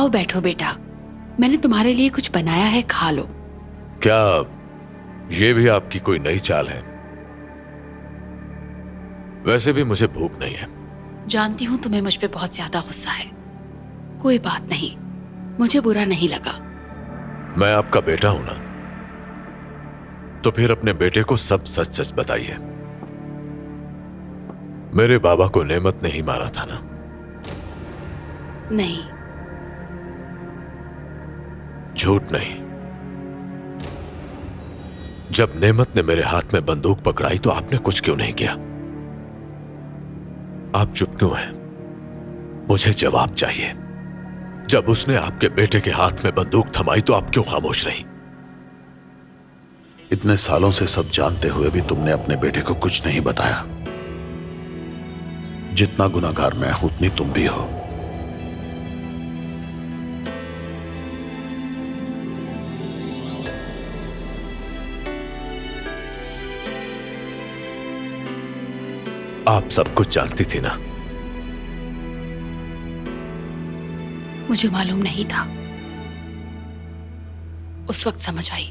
आओ बैठो बेटा, मैंने तुम्हारे लिए कुछ बनाया है, खा लो। क्या ये भी आपकी कोई नई चाल है? वैसे भी मुझे भूख नहीं है। जानती हूं तुम्हें मुझ पे बहुत ज्यादा गुस्सा है, कोई बात नहीं, मुझे बुरा नहीं लगा। मैं आपका बेटा हूं ना, तो फिर अपने बेटे को सब सच सच बताइए। मेरे बाबा को नेमत ने ही मारा था ना? नहीं। झूठ नहीं। जब नेमत ने मेरे हाथ में बंदूक पकड़ाई तो आपने कुछ क्यों नहीं किया? आप चुप क्यों हैं? मुझे जवाब चाहिए। जब उसने आपके बेटे के हाथ में बंदूक थमाई तो आप क्यों खामोश रही? इतने सालों से सब जानते हुए भी तुमने अपने बेटे को कुछ नहीं बताया। जितना गुनाहगार मैं हूं उतनी तुम भी हो। आप सब कुछ जानती थी ना? मुझे मालूम नहीं था। उस वक्त समझ आई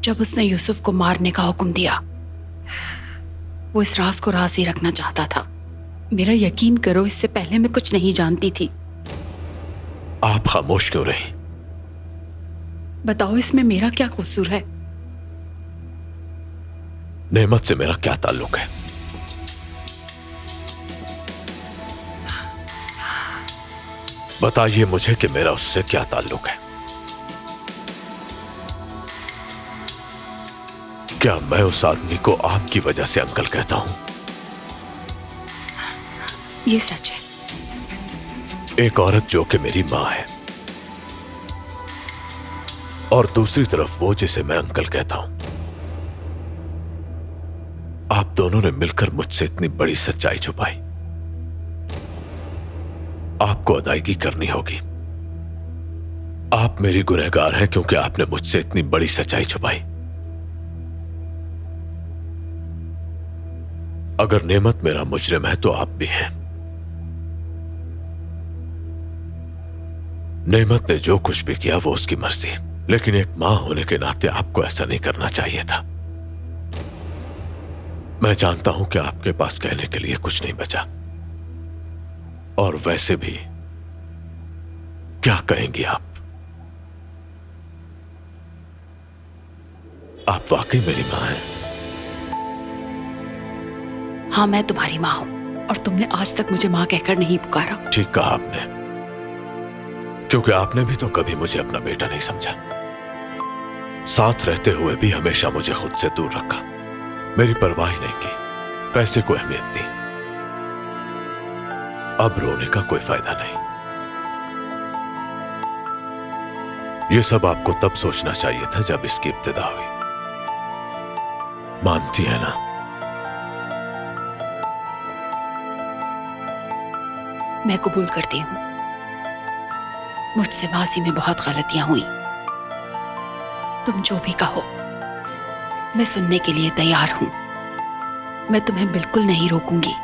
जब उसने यूसुफ को मारने का हुक्म दिया। वो इस राज को राज ही रखना चाहता था। मेरा यकीन करो, इससे पहले मैं कुछ नहीं जानती थी। आप खामोश क्यों रही? बताओ, इसमें मेरा क्या कसूर है? नेमत से मेरा क्या ताल्लुक है? बताइए मुझे कि मेरा उससे क्या ताल्लुक है। क्या मैं उस आदमी को आपकी वजह से अंकल कहता हूं? ये सच है। एक औरत जो कि मेरी मां है और दूसरी तरफ वो जिसे मैं अंकल कहता हूं। आप दोनों ने मिलकर मुझसे इतनी बड़ी सच्चाई छुपाई। आपको अदायगी करनी होगी। आप मेरी गुनहगार हैं क्योंकि आपने मुझसे इतनी बड़ी सच्चाई छुपाई। अगर नेमत मेरा मुजरिम है तो आप भी हैं। नेमत ने जो कुछ भी किया वो उसकी मर्जी, लेकिन एक मां होने के नाते आपको ऐसा नहीं करना चाहिए था। मैं जानता हूं कि आपके पास कहने के लिए कुछ नहीं बचा, और वैसे भी क्या कहेंगी आप? आप वाकई मेरी मां हैं। हाँ, मैं तुम्हारी माँ हूं, और तुमने आज तक मुझे माँ कहकर नहीं पुकारा। ठीक कहा आपने, क्योंकि आपने भी तो कभी मुझे अपना बेटा नहीं समझा। साथ रहते हुए भी हमेशा मुझे खुद से दूर रखा, मेरी परवाह ही नहीं की, पैसे को अहमियत दी। अब रोने का कोई फायदा नहीं। ये सब आपको तब सोचना चाहिए था जब इसकी इब्तिदा हुई। मानती है ना? मैं कबूल करती हूं, मुझसे माजी में बहुत गलतियां हुई। तुम जो भी कहो मैं सुनने के लिए तैयार हूं। मैं तुम्हें बिल्कुल नहीं रोकूंगी,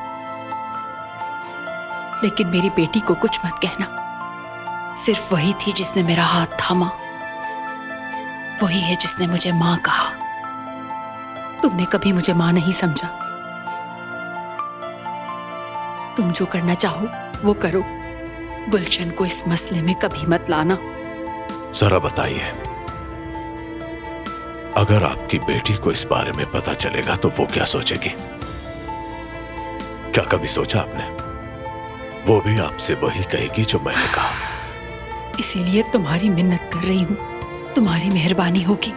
लेकिन मेरी बेटी को कुछ मत कहना। सिर्फ वही थी जिसने मेरा हाथ थामा, वही है जिसने मुझे मां कहा। तुमने कभी मुझे मां नहीं समझा। तुम जो करना चाहो वो करो, गुलशन को इस मसले में कभी मत लाना। जरा बताइए, अगर आपकी बेटी को इस बारे में पता चलेगा तो वो क्या सोचेगी? क्या कभी सोचा आपने? वो भी आपसे वही कहेगी जो मैंने कहा। इसीलिए तुम्हारी मिन्नत कर रही हूं, तुम्हारी मेहरबानी होगी,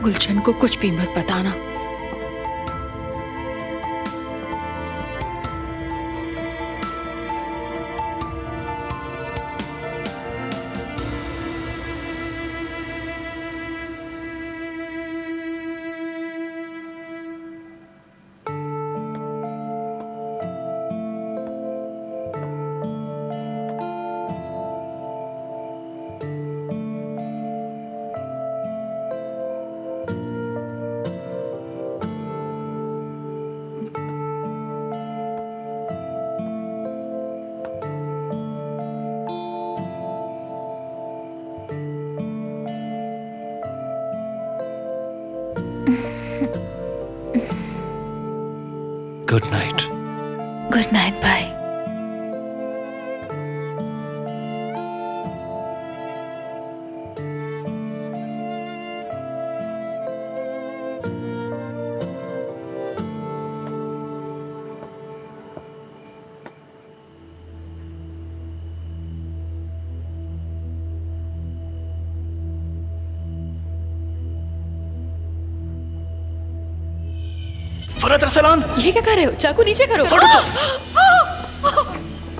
गुलशन को कुछ भी मत बताना। Good night. गुड नाइट भाई। फरहत अरसलान, ये क्या कर रहे हो? चाकू नीचे करो। रुक जाओ।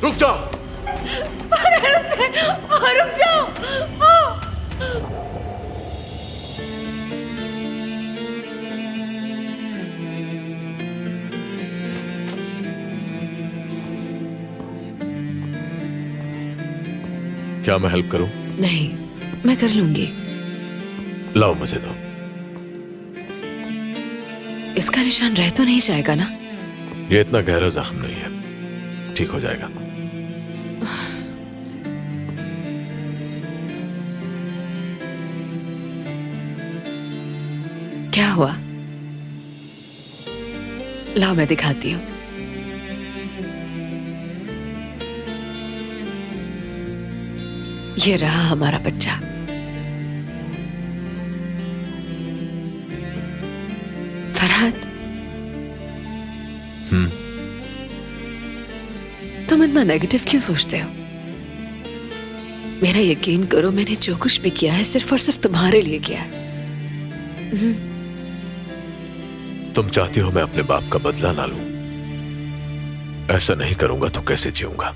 रुक जाओ। क्या मैं हेल्प करूं? नहीं, मैं कर लूंगी। लाओ मुझे दो। इसका निशान रह तो नहीं जाएगा ना? ये इतना गहरा जख्म नहीं है, ठीक हो जाएगा। क्या हुआ? लाओ मैं दिखाती हूँ। ये रहा हमारा बच्चा। फरहत, तुम इतना नेगेटिव क्यों सोचते हो? मेरा यकीन करो, मैंने जो कुछ भी किया है सिर्फ और सिर्फ तुम्हारे लिए किया है। तुम चाहती हो मैं अपने बाप का बदला ना लूं? ऐसा नहीं करूंगा तो कैसे जीऊंगा?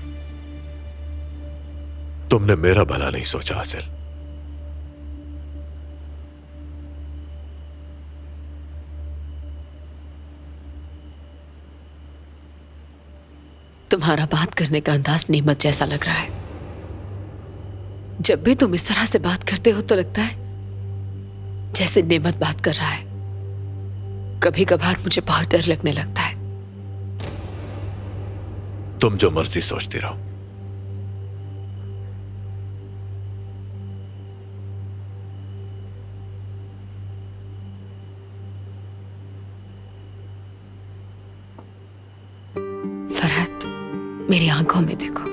तुमने मेरा भला नहीं सोचा आसिल। तुम्हारा बात करने का अंदाज नेमत जैसा लग रहा है। जब भी तुम इस तरह से बात करते हो तो लगता है जैसे नेमत बात कर रहा है। कभी कभार मुझे बहुत डर लगने लगता है। तुम जो मर्जी सोचती रहो। फरहत, मेरी आंखों में देखो।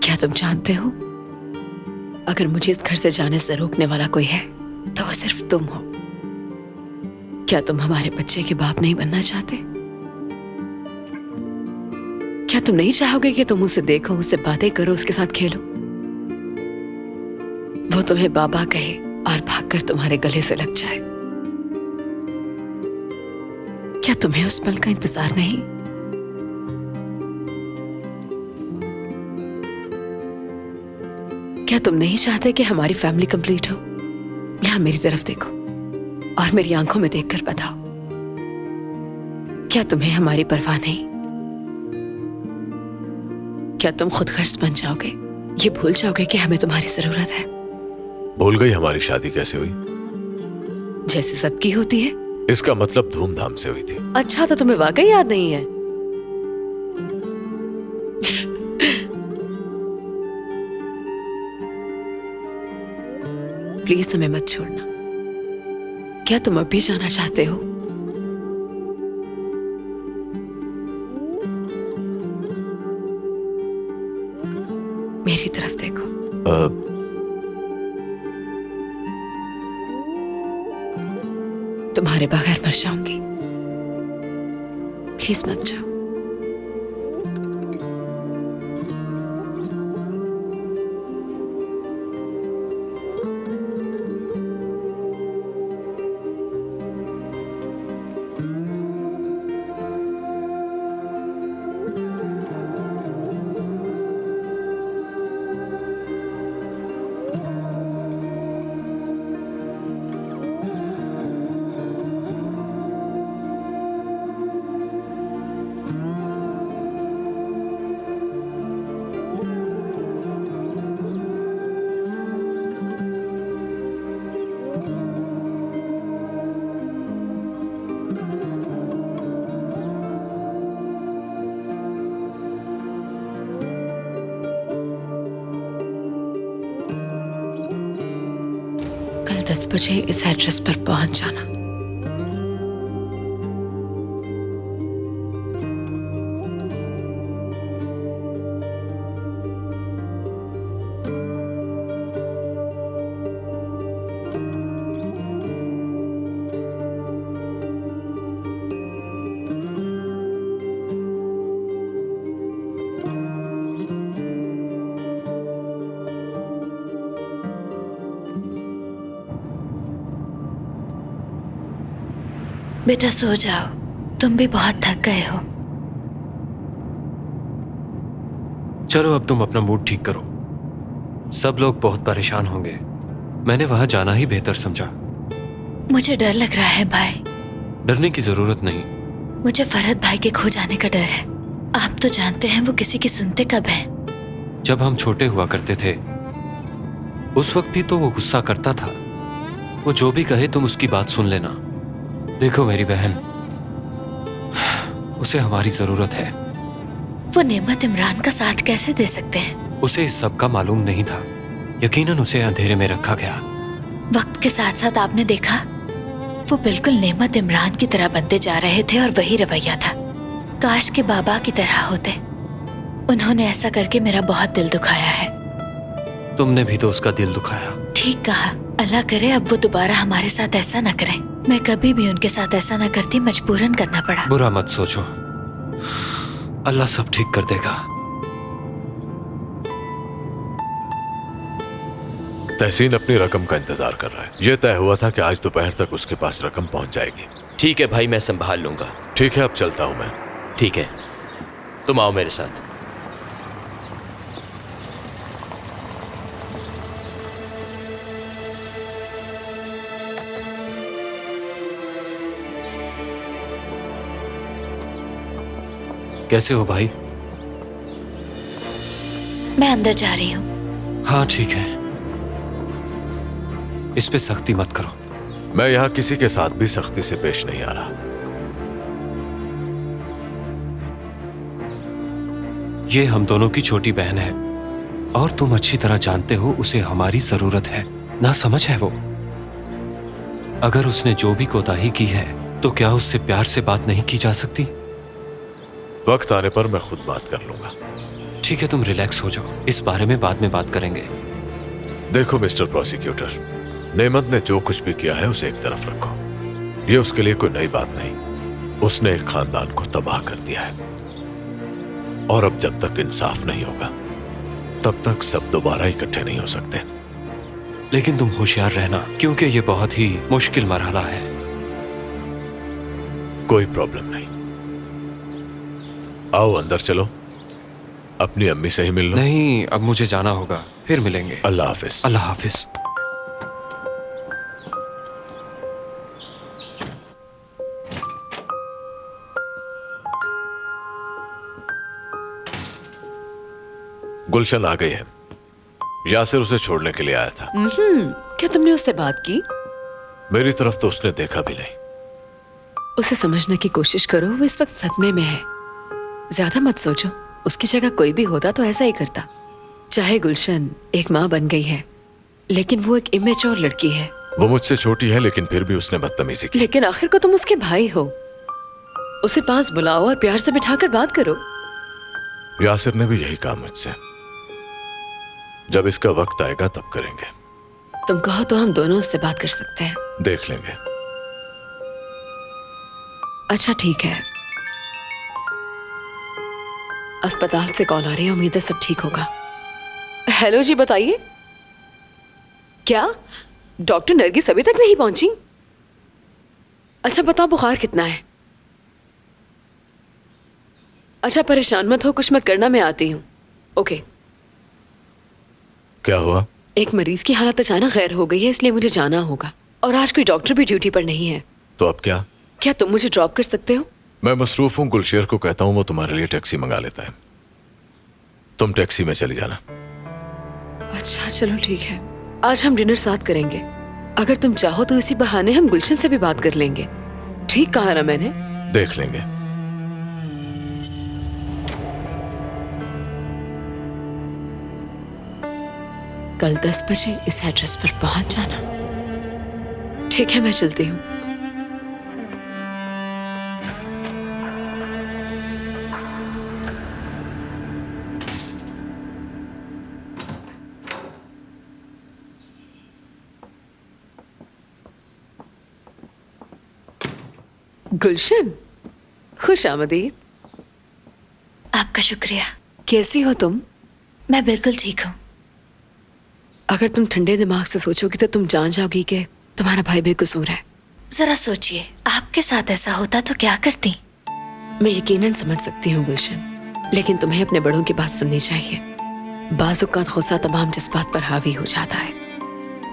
क्या तुम जानते हो, अगर मुझे इस घर से जाने से रोकने वाला कोई है तो वो सिर्फ तुम हो। क्या तुम हमारे बच्चे के बाप नहीं बनना चाहते? क्या तुम नहीं चाहोगे कि तुम उसे देखो, उससे बातें करो, उसके साथ खेलो? वो तुम्हें बाबा कहे और भागकर तुम्हारे गले से लग जाए। क्या तुम्हें उस पल का इंतजार नहीं? क्या तुम नहीं चाहते कि हमारी फैमिली कंप्लीट हो? यहां मेरी तरफ देखो और मेरी आंखों में देखकर बताओ, क्या तुम्हें हमारी परवाह नहीं? क्या तुम खुद गर्ज बन जाओगे? ये भूल जाओगे कि हमें तुम्हारी जरूरत है? भूल गई हमारी शादी कैसे हुई? जैसे सबकी होती है। इसका मतलब धूमधाम से हुई थी। अच्छा, तो तुम्हें वाकई याद नहीं है? प्लीज हमें मत छोड़ना। क्या तुम अब भी जाना चाहते हो? मेरी तरफ देखो। तुम्हारे बगैर मर जाऊंगी। प्लीज मत जाओ। कल 10 बजे इस एड्रेस पर पहुंच जाना। बेटा सो जाओ, तुम भी बहुत थक गए हो। चलो अब तुम अपना मूड ठीक करो। सब लोग बहुत परेशान होंगे। मैंने वहां जाना ही बेहतर समझा। मुझे डर लग रहा है भाई। डरने की जरूरत नहीं। मुझे फरहत भाई के खो जाने का डर है। आप तो जानते हैं वो किसी की सुनते कब हैं। जब हम छोटे हुआ करते थे उस वक्त भी तो वो गुस्सा करता था। वो जो भी कहे तुम उसकी बात सुन लेना। देखो मेरी बहन, उसे हमारी जरूरत है। वो नेमत इमरान का साथ कैसे दे सकते हैं? उसे इस सब का मालूम नहीं था। यकीनन उसे अंधेरे में रखा गया। वक्त के साथ साथ आपने देखा वो बिल्कुल नेमत इमरान की तरह बनते जा रहे थे और वही रवैया था। काश के बाबा की तरह होते। उन्होंने ऐसा करके मेरा बहुत दिल दुखाया है। तुमने भी तो उसका दिल दुखाया। ठीक कहा। अल्लाह करे अब वो दोबारा हमारे साथ ऐसा न करें। मैं कभी भी उनके साथ ऐसा न करती, मजबूरन करना पड़ा। बुरा मत सोचो, अल्लाह सब ठीक कर देगा। तहसीन अपनी रकम का इंतजार कर रहा है। यह तय हुआ था कि आज दोपहर तक उसके पास रकम पहुंच जाएगी। ठीक है भाई, मैं संभाल लूंगा। ठीक है, अब चलता हूं मैं। ठीक है, तुम आओ मेरे साथ। कैसे हो भाई? मैं अंदर जा रही हूँ। हाँ ठीक है, इस पे सख्ती मत करो। मैं यहां किसी के साथ भी सख्ती से पेश नहीं आ रहा। ये हम दोनों की छोटी बहन है और तुम अच्छी तरह जानते हो उसे हमारी जरूरत है। ना समझ है वो। अगर उसने जो भी कोताही की है तो क्या उससे प्यार से बात नहीं की जा सकती? वक्त आने पर मैं खुद बात कर लूंगा। ठीक है, तुम रिलैक्स हो जाओ, इस बारे में बाद में बात करेंगे। देखो मिस्टर प्रोसिक्यूटर, नेमत ने जो कुछ भी किया है उसे एक तरफ रखो। ये उसके लिए कोई नई बात नहीं। उसने एक खानदान को तबाह कर दिया है और अब जब तक इंसाफ नहीं होगा तब तक सब दोबारा इकट्ठे नहीं हो सकते। लेकिन तुम होशियार रहना, क्योंकि ये बहुत ही मुश्किल मरहला है। कोई प्रॉब्लम नहीं। आओ अंदर चलो, अपनी अम्मी से ही मिल लो। नहीं, अब मुझे जाना होगा, फिर मिलेंगे। अल्लाह हाफिज। अल्लाह हाफिज। गुलशन आ गई है। यासिर उसे छोड़ने के लिए आया था। क्या तुमने उससे बात की? मेरी तरफ तो उसने देखा भी नहीं। उसे समझने की कोशिश करो, वो इस वक्त सदमे में है। ज्यादा मत सोचो, उसकी जगह कोई भी होता तो ऐसा ही करता। चाहे गुलशन एक माँ बन गई है, लेकिन वो एक इमेच्योर लड़की है। वो मुझसे छोटी है लेकिन फिर भी उसने बदतमीजी की। लेकिन आखिर को तुम उसके भाई हो। उसे पास बुलाओ और प्यार से बिठाकर बात करो। यासिर ने भी यही कहा मुझसे। जब इसका वक्त आएगा तब करेंगे। तुम कहो तो हम दोनों उससे बात कर सकते हैं। देख लेंगे। अच्छा ठीक है। अस्पताल से कॉल आ रही है, उम्मीद है सब ठीक होगा। हेलो जी, बताइए। क्या डॉक्टर नरगिस अभी तक नहीं पहुंची? अच्छा बताओ, बुखार कितना है? अच्छा परेशान मत हो, कुछ मत करना, मैं आती हूँ। ओके। क्या हुआ? एक मरीज की हालत अचानक गैर हो गई है, इसलिए मुझे जाना होगा और आज कोई डॉक्टर भी ड्यूटी पर नहीं है। तो अब क्या? क्या तुम मुझे ड्रॉप कर सकते हो? मैं मसरूफ हूँ। गुलशेर को कहता हूँ वो तुम्हारे लिए टैक्सी मंगा लेता है। तुम टैक्सी में चली जाना। अच्छा चलो ठीक है। आज हम डिनर साथ करेंगे। अगर तुम चाहो तो इसी बहाने हम गुलशन से भी बात कर लेंगे। ठीक कहा ना मैंने? देख लेंगे। कल 10 बजे इस एड्रेस पर पहुंच जाना। ठीक है, मैं चलती हूँ। गुलशन, खुश आमदीद। आपका शुक्रिया। कैसी हो तुम? मैं बिल्कुल ठीक हूँ। अगर तुम ठंडे दिमाग से सोचोगी तो तुम जान जाओगी कि तुम्हारा भाई बेकसूर है। जरा सोचिए, आपके साथ ऐसा होता तो क्या करती? मैं यकीनन समझ सकती हूँ गुलशन, लेकिन तुम्हें अपने बड़ों की बात सुननी चाहिए। बाज़ औक़ात गुस्सा तमाम जज्बात पर हावी हो जाता है,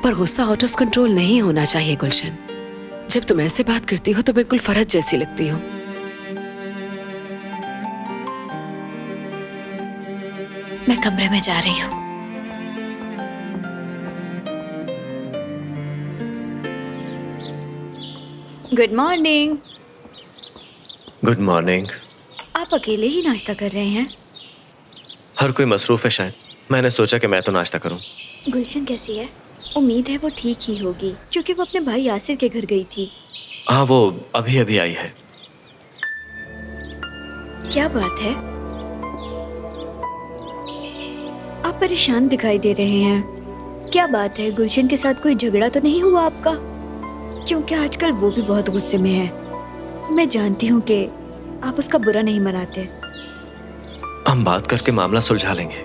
पर गुस्सा आउट ऑफ कंट्रोल नहीं होना चाहिए गुलशन। जब तुम ऐसे बात करती हो तो बिल्कुल फरज जैसी लगती हो। मैं कमरे में जा रही हूँ। Good morning. Good morning. आप अकेले ही नाश्ता कर रहे हैं? हर कोई मसरूफ है शायद, मैंने सोचा कि मैं तो नाश्ता करूं। गुलशन कैसी है? उम्मीद है वो ठीक ही होगी, क्योंकि वो अपने भाई यासिर के घर गई थी। हाँ, वो अभी अभी आई है। क्या बात है? आप परेशान दिखाई दे रहे हैं। क्या बात है? गुलशन के साथ कोई झगड़ा तो नहीं हुआ आपका? क्योंकि आजकल वो भी बहुत गुस्से में है। मैं जानती हूँ कि आप उसका बुरा नहीं मनाते। हम बात करके मामला सुलझा लेंगे।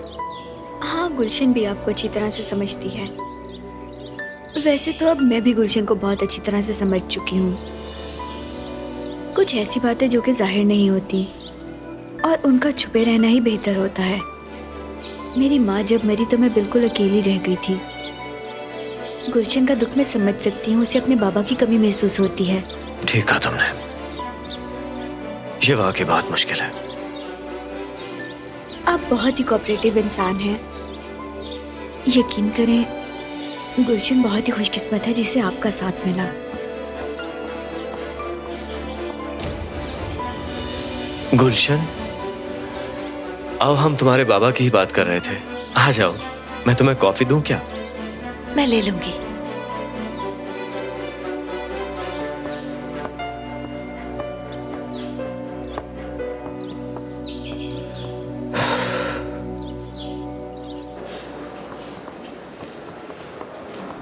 हाँ, गुलशन भी आपको अच्छी तरह से समझती है। वैसे तो अब मैं भी गुलशन को बहुत अच्छी तरह से समझ चुकी हूँ। कुछ ऐसी बातें जो कि जाहिर नहीं होती और उनका छुपे रहना ही बेहतर होता है। मेरी माँ जब मरी तो मैं बिल्कुल अकेली रह गई थी। गुलशन का दुख मैं समझ सकती हूँ, उसे अपने बाबा की कमी महसूस होती है। ठीक कहा तुमने, ये वाकई बहुत मुश्किल है। आप बहुत ही कोऑपरेटिव इंसान हैं। यकीन करें, गुलशन बहुत ही खुशकिस्मत है जिसे आपका साथ मिला। गुलशन, आओ, हम तुम्हारे बाबा की ही बात कर रहे थे। आ जाओ, मैं तुम्हें कॉफी दूं क्या? मैं ले लूंगी।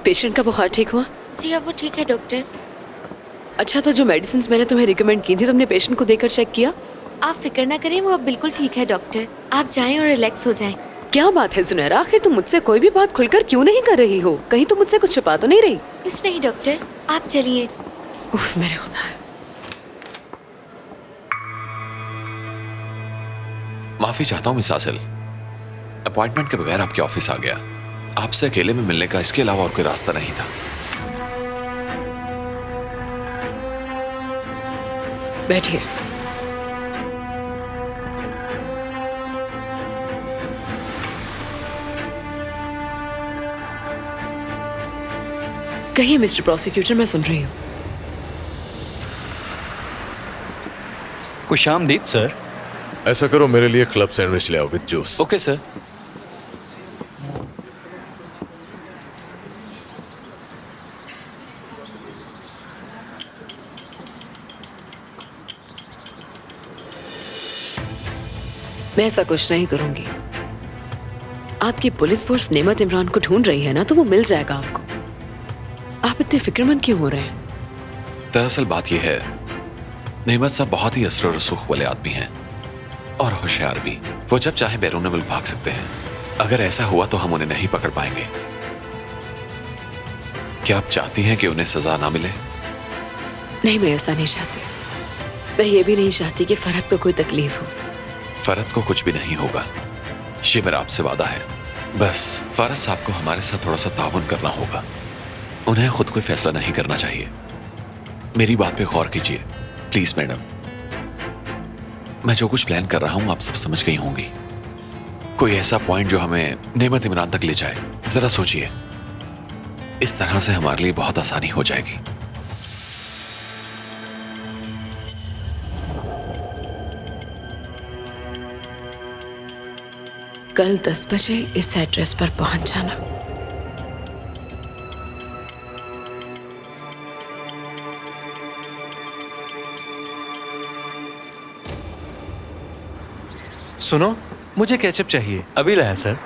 पेशेंट का बुखार ठीक हुआ? जी अब वो ठीक है डॉक्टर। अच्छा, तो जो मेडिसिन मैंने तुम्हें रिकमेंड की थी, तुमने पेशेंट को देकर चेक किया? आप फिक्र ना करें, वो अब बिल्कुल ठीक है डॉक्टर। आप जाएं और रिलैक्स हो जाएं। क्या बात है जुनैरा, आखिर तुम मुझसे कोई भी बात खुलकर क्यों नहीं कर रही हो? कहीं तुम मुझसे कुछ छुपा तो नहीं रही? कुछ नहीं डॉक्टर, आप चलिए। उफ, मेरे खुदा। माफी चाहता हूं मिस आसिल, अपॉइंटमेंट के बगैर आपके ऑफिस आ गया। आपसे अकेले में मिलने का इसके अलावा और कोई रास्ता नहीं था। बैठिए। कहिए मिस्टर प्रोसिक्यूटर, मैं सुन रही हूँ। खुशामदीद सर। ऐसा करो, मेरे लिए क्लब सैंडविच ले आओ विद जूस। Okay sir. मैं ऐसा कुछ नहीं करूंगी। आपकी पुलिस फोर्स नेमत इमरान को ढूंढ रही है ना, तो वो मिल जाएगा आपको। आप इतने फिक्रमंद क्यों हो रहे हैं? दरअसल बात यह है, नेमत साहब बहुत ही असर और रसूख वाले आदमी हैं और होशियार भी। वो जब चाहे बैरून मुल्क भाग सकते हैं। अगर ऐसा हुआ तो हम उन्हें नहीं पकड़ पाएंगे। क्या आप चाहती हैं कि उन्हें सजा ना मिले? नहीं, मैं ऐसा नहीं चाहती। मैं ये भी नहीं चाहती कि फरहत को कोई तकलीफ हो। फरहत को कुछ भी नहीं होगा, ये मेरा आपसे वादा है। बस फारस साहब को हमारे साथ थोड़ा सा ताउन करना होगा। उन्हें खुद कोई फैसला नहीं करना चाहिए। मेरी बात पे गौर कीजिए प्लीज मैडम। मैं जो कुछ प्लान कर रहा हूं आप सब समझ गई होंगी। कोई ऐसा पॉइंट जो हमें नेमत इमरान तक ले जाए। जरा सोचिए, इस तरह से हमारे लिए बहुत आसानी हो जाएगी। कल 10 बजे इस एड्रेस पर पहुंच जाना। सुनो, मुझे केचप चाहिए। अभी लाया सर।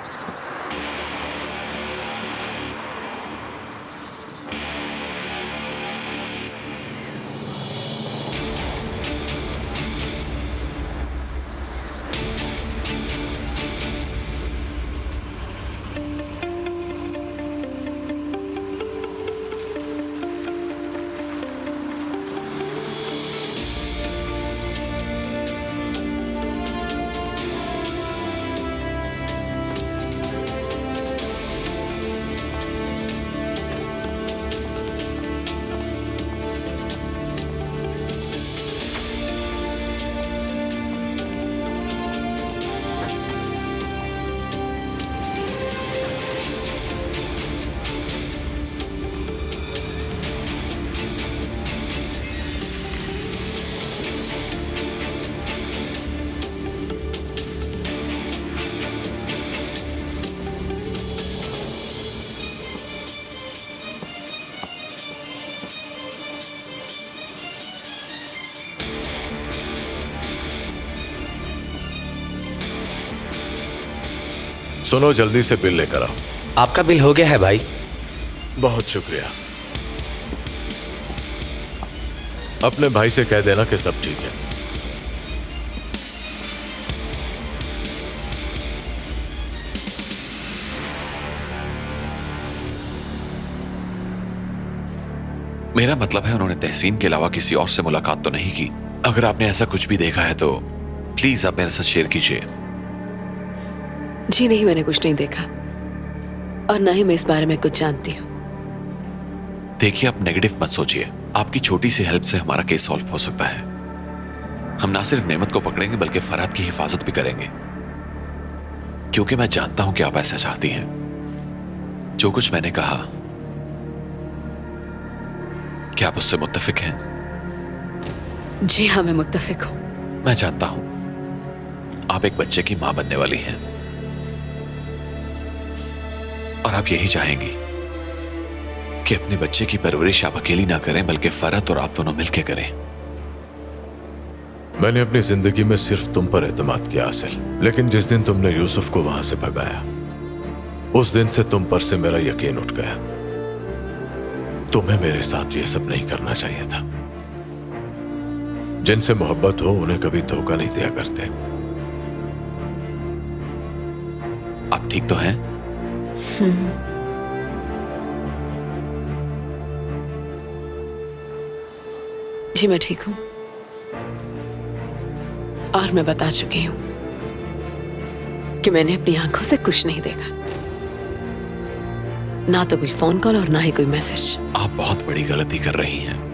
सुनो, जल्दी से बिल लेकर आओ। आपका बिल हो गया है भाई। बहुत शुक्रिया। अपने भाई से कह देना कि सब ठीक है। मेरा मतलब है उन्होंने तहसीन के अलावा किसी और से मुलाकात तो नहीं की। अगर आपने ऐसा कुछ भी देखा है तो प्लीज आप मेरे साथ शेयर कीजिए। जी नहीं, मैंने कुछ नहीं देखा और ना ही मैं इस बारे में कुछ जानती हूँ। देखिए, आप नेगेटिव मत सोचिए। आपकी छोटी सी हेल्प से हमारा केस सॉल्व हो सकता है। हम ना सिर्फ नेमत को पकड़ेंगे बल्कि फरहत की हिफाजत भी करेंगे, क्योंकि मैं जानता हूं कि आप ऐसा चाहती हैं। जो कुछ मैंने कहा, क्या आप उससे मुत्तफिक हैं? जी हाँ, मैं मुत्तफिक हूँ। मैं जानता हूं आप एक बच्चे की मां बनने वाली हैं और आप यही चाहेंगी कि अपने बच्चे की परवरिश आप अकेली ना करें बल्कि फरहत और आप दोनों मिलकर करें। मैंने अपनी जिंदगी में सिर्फ तुम पर एतमाद किया आसिल, लेकिन जिस दिन तुमने यूसुफ को वहां से भगाया, उस दिन से तुम पर से मेरा यकीन उठ गया। तुम्हें मेरे साथ ये सब नहीं करना चाहिए था। जिनसे मोहब्बत हो उन्हें कभी धोखा नहीं दिया करते। आप ठीक तो हैं? जी मैं ठीक हूँ और मैं बता चुकी हूँ कि मैंने अपनी आंखों से कुछ नहीं देखा, ना तो कोई फोन कॉल और ना ही कोई मैसेज। आप बहुत बड़ी गलती कर रही हैं।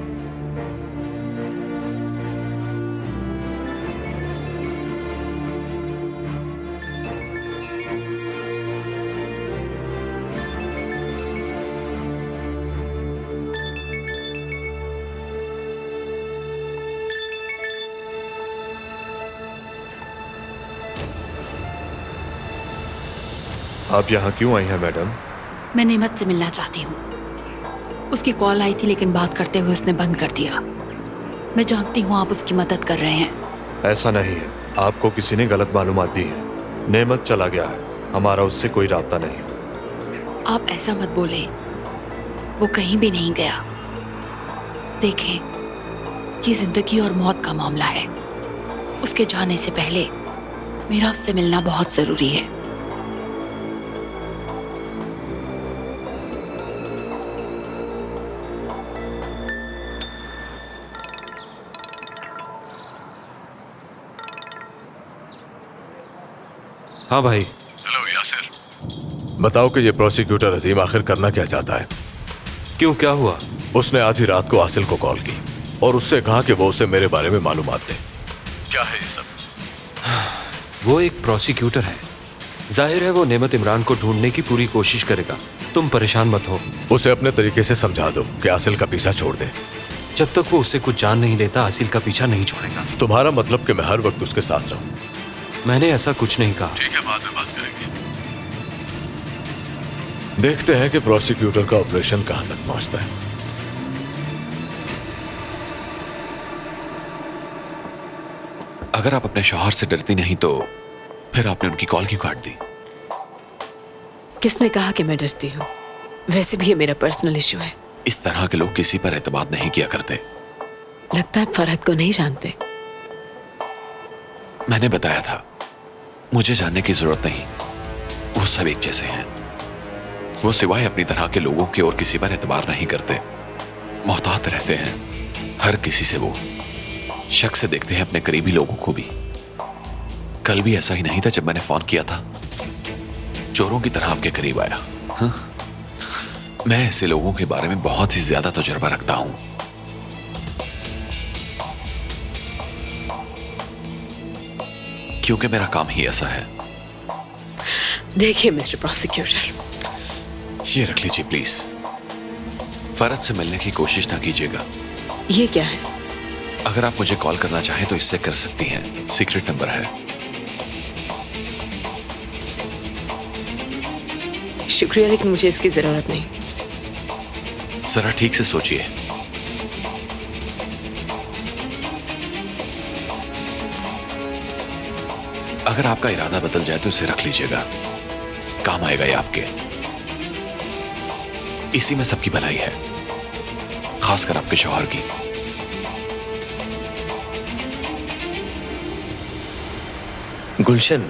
आप यहाँ क्यों आई हैं मैडम? मैं नेमत से मिलना चाहती हूँ। उसकी कॉल आई थी लेकिन बात करते हुए उसने बंद कर दिया। मैं जानती हूँ आप उसकी मदद कर रहे हैं। ऐसा नहीं है, आपको किसी ने गलत मालूमात दी है। नेमत चला गया है, हमारा उससे कोई राब्ता नहीं। आप ऐसा मत बोले, वो कहीं भी नहीं गया। देखें, ये जिंदगी और मौत का मामला है। उसके जाने से पहले मेरा उससे मिलना बहुत जरूरी है। हाँ भाई। हेलो यासिर, बताओ कि ये प्रोसिक्यूटर अजीम आखिर करना क्या चाहता है? क्यों, क्या हुआ? उसने आधी रात को आसिल को कॉल की और उससे कहा कि वो उसे मेरे बारे में मालूमात दे। क्या है ये सब? वो एक प्रोसिक्यूटर है। जाहिर है वो नेमत इमरान को ढूंढने की पूरी कोशिश करेगा। तुम परेशान मत हो। उसे अपने तरीके से समझा दो कि आसिल का पीछा छोड़ दे। जब तक वो उसे कुछ जान नहीं देता, आसिल का पीछा नहीं छोड़ेगा। तुम्हारा मतलब कि मैं हर वक्त उसके साथ रहूं? मैंने ऐसा कुछ नहीं कहा। ठीक है, बाद में बात करेंगे। देखते हैं कि प्रोसिक्यूटर का ऑपरेशन कहां तक पहुंचता है। अगर आप अपने शौहर से डरती नहीं तो फिर आपने उनकी कॉल क्यों काट दी? किसने कहा कि मैं डरती हूँ? वैसे भी ये मेरा पर्सनल इशू है। इस तरह के लोग किसी पर एतमाद नहीं किया करते। लगता है आप फरहत को नहीं जानते। मैंने बताया था, मुझे जानने की जरूरत नहीं। वो सब एक जैसे हैं। वो सिवाय अपनी तरह के लोगों के और किसी पर एतबार नहीं करते। मोहतात रहते हैं हर किसी से। वो शक से देखते हैं अपने करीबी लोगों को भी। कल भी ऐसा ही नहीं था जब मैंने फोन किया था। चोरों की तरह आपके करीब आया। हाँ? मैं ऐसे लोगों के बारे में बहुत ही ज्यादा तजुर्बा रखता हूं। क्योंकि मेरा काम ही ऐसा है। देखिए मिस्टर प्रोसिक्यूटर, ये रख लीजिए प्लीज। फरहत से मिलने की कोशिश ना कीजिएगा। ये क्या है? अगर आप मुझे कॉल करना चाहें तो इससे कर सकती हैं। सीक्रेट नंबर है। शुक्रिया, लेकिन मुझे इसकी जरूरत नहीं। जरा ठीक से सोचिए। अगर आपका इरादा बदल जाए तो इसे रख लीजिएगा। काम आएगा ये आपके। इसी में सबकी भलाई है, खासकर आपके शौहर की। गुलशन,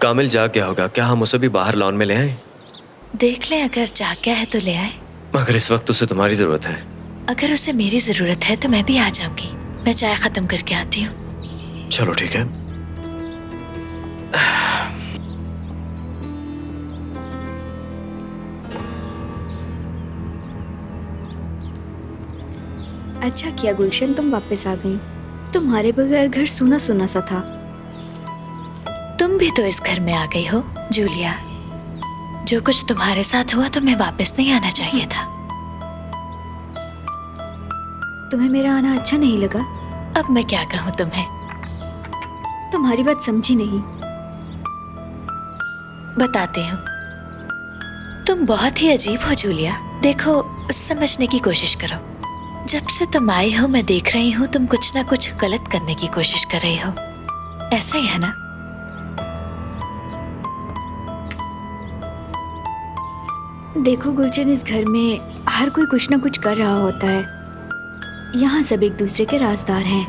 कामिल जाग गया होगा, क्या हम उसे भी बाहर लॉन में ले आए? देख लें, अगर जाग गया है तो ले आए। मगर इस वक्त उसे तुम्हारी जरूरत है। अगर उसे मेरी जरूरत है तो मैं भी आ जाऊंगी। मैं चाय खत्म करके आती हूँ। चलो ठीक है। अच्छा किया गुलशन, तुम वापस आ गई। तुम्हारे बगैर घर सूना सूना सा था। तुम भी तो इस घर में आ गई हो जूलिया। जो कुछ तुम्हारे साथ हुआ तुम्हें वापस नहीं आना चाहिए था। तुम्हें मेरा आना अच्छा नहीं लगा? अब मैं क्या कहूँ तुम्हें? तुम्हारी बात समझी नहीं। बताती हूँ। तुम बहुत ही अजीब हो जूलिया। देखो, समझने की कोशिश करो। जब से तुम आई हो मैं देख रही हूँ तुम कुछ ना कुछ गलत करने की कोशिश कर रही हो। ऐसा ही है ना? देखो गुलशन, इस घर में हर कोई कुछ ना कुछ कर रहा होता है। यहाँ सब एक दूसरे के राजदार हैं।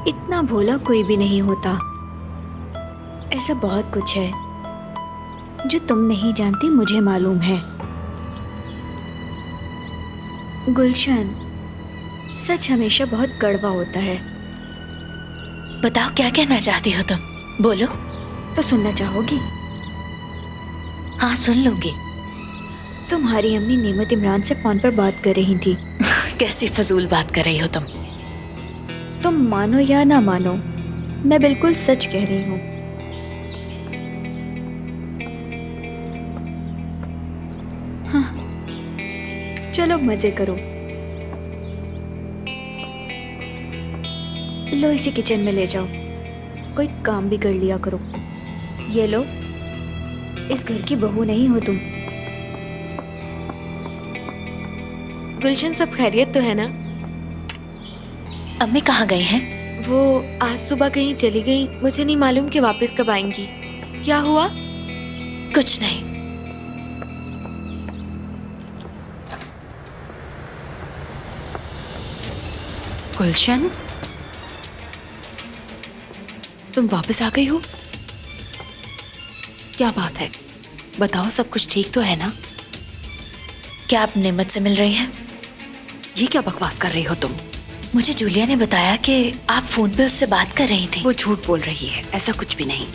इतना भोला कोई भी नहीं होता। ऐसा बहुत कुछ है जो तुम नहीं जानती, मुझे मालूम है। गुलशन, सच हमेशा बहुत कड़वा होता है। बताओ क्या कहना चाहती हो तुम? बोलो। तो सुनना चाहोगी? हाँ, सुन लूंगी। तुम्हारी अम्मी नेमत इमरान से फोन पर बात कर रही थी। कैसी फजूल बात कर रही हो तुम? तुम मानो या ना मानो, मैं बिल्कुल सच कह रही हूँ। हाँ, चलो मजे करो। लो, इसे किचन में ले जाओ। कोई काम भी कर लिया करो। ये लो, इस घर की बहू नहीं हो तुम। गुलशन, सब खैरियत तो है ना? अम्मी कहाँ गई हैं? वो आज सुबह कहीं चली गई, मुझे नहीं मालूम कि वापस कब आएंगी। क्या हुआ? कुछ नहीं। गुलशन, तुम वापस आ गई हो? क्या बात है, बताओ। सब कुछ ठीक तो है ना? क्या आप नेमत से मिल रही हैं? ये क्या बकवास कर रही हो तुम? मुझे जूलिया ने बताया कि आप फोन पे उससे बात कर रही थी। वो झूठ बोल रही है, ऐसा कुछ भी नहीं।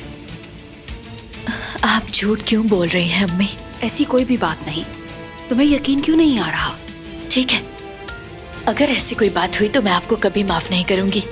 आप झूठ क्यों बोल रही हैं अम्मी? ऐसी कोई भी बात नहीं। तुम्हें यकीन क्यों नहीं आ रहा? ठीक है, अगर ऐसी कोई बात हुई तो मैं आपको कभी माफ नहीं करूंगी।